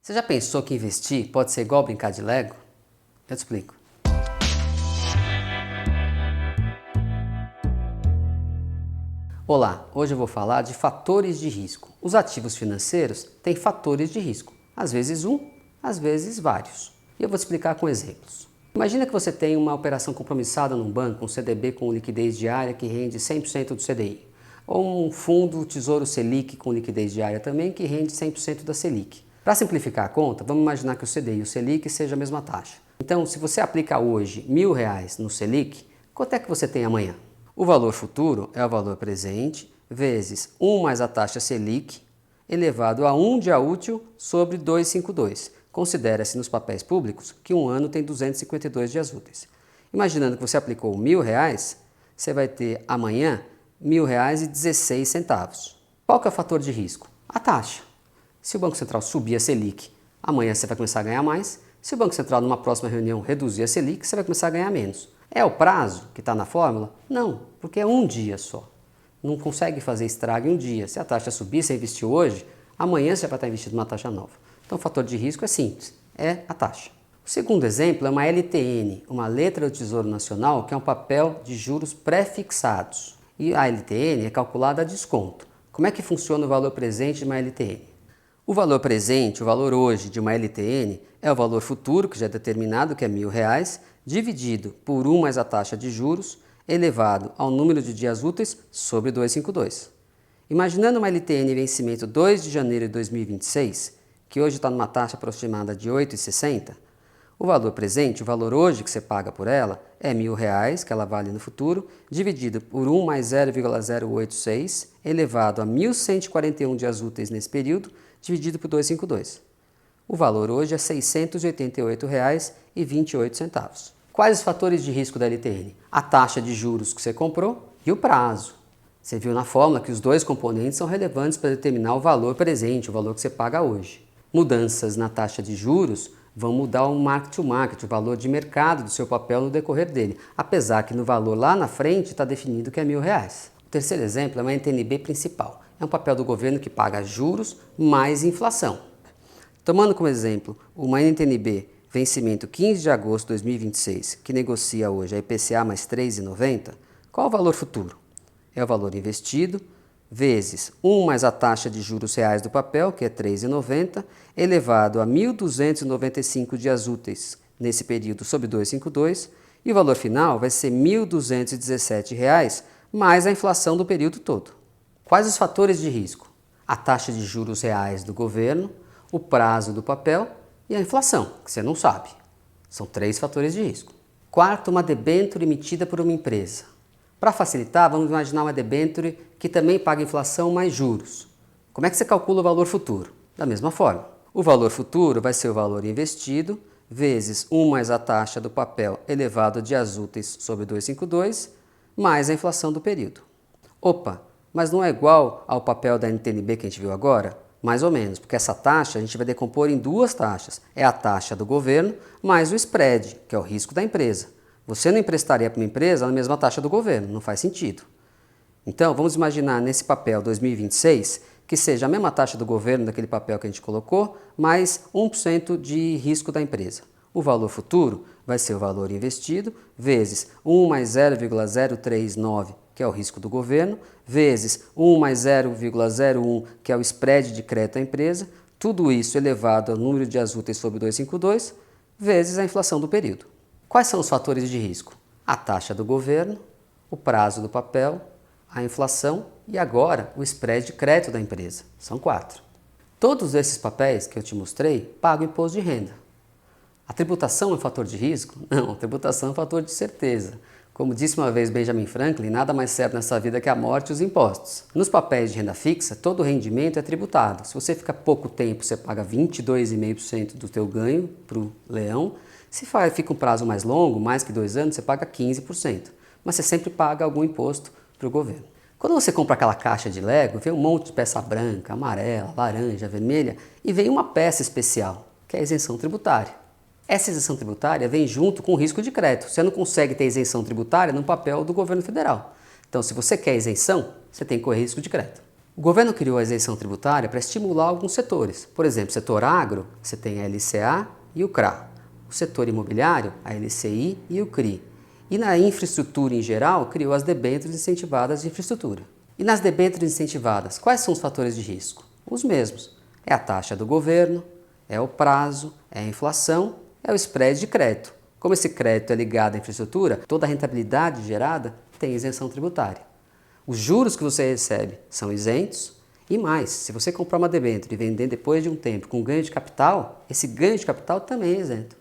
Você já pensou que investir pode ser igual brincar de Lego? Eu te explico. Olá, hoje eu vou falar de fatores de risco. Os ativos financeiros têm fatores de risco, às vezes um, às vezes vários. E eu vou te explicar com exemplos. Imagina que você tem uma operação compromissada num banco, um CDB com liquidez diária que rende 100% do CDI. Ou um fundo Tesouro Selic com liquidez diária também que rende 100% da Selic. Para simplificar a conta, vamos imaginar que o CDI e o Selic sejam a mesma taxa. Então, se você aplica hoje R$ 1.000 no Selic, quanto é que você tem amanhã? O valor futuro é o valor presente vezes 1 mais a taxa Selic elevado a 1 dia útil sobre 252. Considera-se nos papéis públicos que um ano tem 252 dias úteis. Imaginando que você aplicou R$ 1.000, você vai ter amanhã R$ 1.000,16. Qual que é o fator de risco? A taxa. Se o Banco Central subir a Selic, amanhã você vai começar a ganhar mais. Se o Banco Central, numa próxima reunião, reduzir a Selic, você vai começar a ganhar menos. É o prazo que está na fórmula? Não, porque é um dia só. Não consegue fazer estrago em um dia. Se a taxa subir, você investiu hoje, amanhã você vai estar investindo numa taxa nova. Então o fator de risco é simples, é a taxa. O segundo exemplo é uma LTN, uma letra do Tesouro Nacional, que é um papel de juros pré-fixados. E a LTN é calculada a desconto. Como é que funciona o valor presente de uma LTN? O valor presente, o valor hoje de uma LTN, é o valor futuro, que já é determinado, que é R$ 1.000, dividido por 1 mais a taxa de juros, elevado ao número de dias úteis sobre 252. Imaginando uma LTN em vencimento 2 de janeiro de 2026, que hoje está numa taxa aproximada de R$ 8,60, o valor presente, o valor hoje que você paga por ela, é R$ 1.000, que ela vale no futuro, dividido por 1 mais 0,086, elevado a 1.141 dias úteis nesse período, dividido por 252. O valor hoje é R$ 688,28. Quais os fatores de risco da LTN? A taxa de juros que você comprou e o prazo. Você viu na fórmula que os dois componentes são relevantes para determinar o valor presente, o valor que você paga hoje. Mudanças na taxa de juros vão mudar o mark-to-market, o valor de mercado do seu papel no decorrer dele, apesar que no valor lá na frente está definido que é R$ 1.000. O terceiro exemplo é uma NTN-B principal. É um papel do governo que paga juros mais inflação. Tomando como exemplo uma NTN-B vencimento 15 de agosto de 2026, que negocia hoje a IPCA mais 3,90, qual o valor futuro? É o valor investido vezes 1 mais a taxa de juros reais do papel, que é 3,90, elevado a 1.295 dias úteis nesse período sobre 252, e o valor final vai ser R$ 1.217 mais a inflação do período todo. Quais os fatores de risco? A taxa de juros reais do governo, o prazo do papel e a inflação, que você não sabe. São 3 fatores de risco. Quarto, uma debênture emitida por uma empresa. Para facilitar, vamos imaginar uma debênture que também paga inflação mais juros. Como é que você calcula o valor futuro? Da mesma forma. O valor futuro vai ser o valor investido vezes 1 mais a taxa do papel elevado a dias úteis sobre 252, mais a inflação do período. Opa, mas não é igual ao papel da NTN-B que a gente viu agora? Mais ou menos, porque essa taxa a gente vai decompor em 2 taxas. É a taxa do governo mais o spread, que é o risco da empresa. Você não emprestaria para uma empresa na mesma taxa do governo, não faz sentido. Então, vamos imaginar nesse papel 2026 que seja a mesma taxa do governo daquele papel que a gente colocou, mais 1% de risco da empresa. O valor futuro vai ser o valor investido, vezes 1 mais 0,039, que é o risco do governo, vezes 1 mais 0,01, que é o spread de crédito da empresa, tudo isso elevado ao número de dias úteis sobre 252, vezes a inflação do período. Quais são os fatores de risco? A taxa do governo, o prazo do papel, a inflação e agora o spread de crédito da empresa. São 4. Todos esses papéis que eu te mostrei pagam imposto de renda. A tributação é um fator de risco? Não, a tributação é um fator de certeza. Como disse uma vez Benjamin Franklin, nada mais certo nessa vida que a morte e os impostos. Nos papéis de renda fixa, todo o rendimento é tributado. Se você fica pouco tempo, você paga 22,5% do teu ganho para o leão. Se fica um prazo mais longo, mais que 2 anos, você paga 15%. Mas você sempre paga algum imposto para o governo. Quando você compra aquela caixa de Lego, vem um monte de peça branca, amarela, laranja, vermelha e vem uma peça especial, que é a isenção tributária. Essa isenção tributária vem junto com o risco de crédito. Você não consegue ter isenção tributária no papel do governo federal. Então, se você quer isenção, você tem que correr risco de crédito. O governo criou a isenção tributária para estimular alguns setores. Por exemplo, o setor agro, você tem a LCA e o CRA. O setor imobiliário, a LCI e o CRI. E na infraestrutura em geral, criou as debêntures incentivadas de infraestrutura. E nas debêntures incentivadas, quais são os fatores de risco? Os mesmos. É a taxa do governo, é o prazo, é a inflação, é o spread de crédito. Como esse crédito é ligado à infraestrutura, toda a rentabilidade gerada tem isenção tributária. Os juros que você recebe são isentos e mais, se você comprar uma debênture e vender depois de um tempo com ganho de capital, esse ganho de capital também é isento.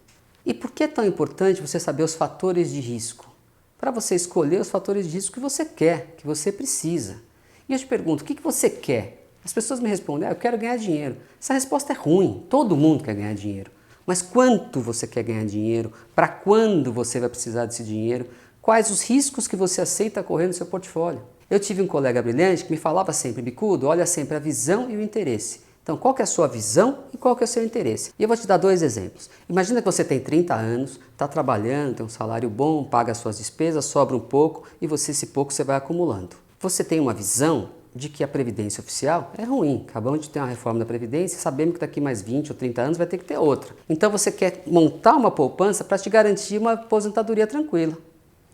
E por que é tão importante você saber os fatores de risco? Para você escolher os fatores de risco que você quer, que você precisa. E eu te pergunto, o que você quer? As pessoas me respondem, eu quero ganhar dinheiro. Essa resposta é ruim, todo mundo quer ganhar dinheiro. Mas quanto você quer ganhar dinheiro? Para quando você vai precisar desse dinheiro? Quais os riscos que você aceita correr no seu portfólio? Eu tive um colega brilhante que me falava sempre, bicudo, olha sempre a visão e o interesse. Então, qual que é a sua visão e qual que é o seu interesse? E eu vou te dar 2 exemplos. Imagina que você tem 30 anos, está trabalhando, tem um salário bom, paga as suas despesas, sobra um pouco e esse pouco você vai acumulando. Você tem uma visão de que a Previdência Oficial é ruim. Acabamos de ter uma reforma da Previdência e sabemos que daqui mais 20 ou 30 anos vai ter que ter outra. Então você quer montar uma poupança para te garantir uma aposentadoria tranquila.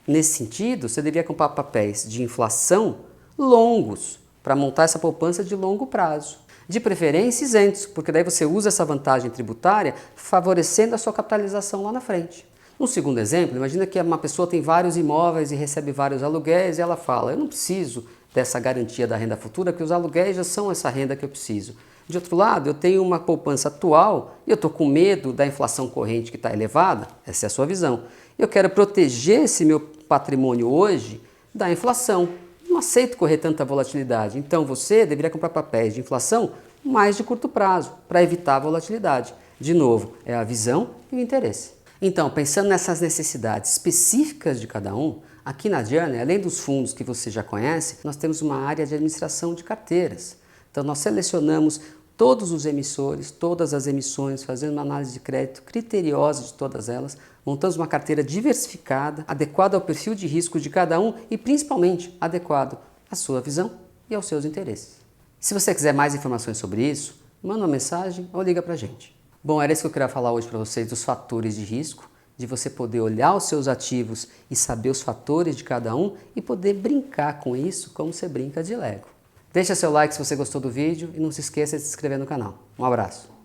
Nesse sentido, você deveria comprar papéis de inflação longos para montar essa poupança de longo prazo. De preferência isentos, porque daí você usa essa vantagem tributária favorecendo a sua capitalização lá na frente. No segundo exemplo, imagina que uma pessoa tem vários imóveis e recebe vários aluguéis e ela fala, eu não preciso dessa garantia da renda futura, porque os aluguéis já são essa renda que eu preciso. De outro lado, eu tenho uma poupança atual e eu estou com medo da inflação corrente que está elevada, essa é a sua visão. Eu quero proteger esse meu patrimônio hoje da inflação. Não aceito correr tanta volatilidade, então você deveria comprar papéis de inflação mais de curto prazo, para evitar a volatilidade. De novo, é a visão e o interesse. Então, pensando nessas necessidades específicas de cada um, aqui na Journey, além dos fundos que você já conhece, nós temos uma área de administração de carteiras. Então, nós selecionamos todos os emissores, todas as emissões, fazendo uma análise de crédito criteriosa de todas elas, montamos uma carteira diversificada, adequada ao perfil de risco de cada um e, principalmente, adequado à sua visão e aos seus interesses. Se você quiser mais informações sobre isso, manda uma mensagem ou liga para a gente. Bom, era isso que eu queria falar hoje para vocês dos fatores de risco, de você poder olhar os seus ativos e saber os fatores de cada um e poder brincar com isso como você brinca de Lego. Deixa seu like se você gostou do vídeo e não se esqueça de se inscrever no canal. Um abraço!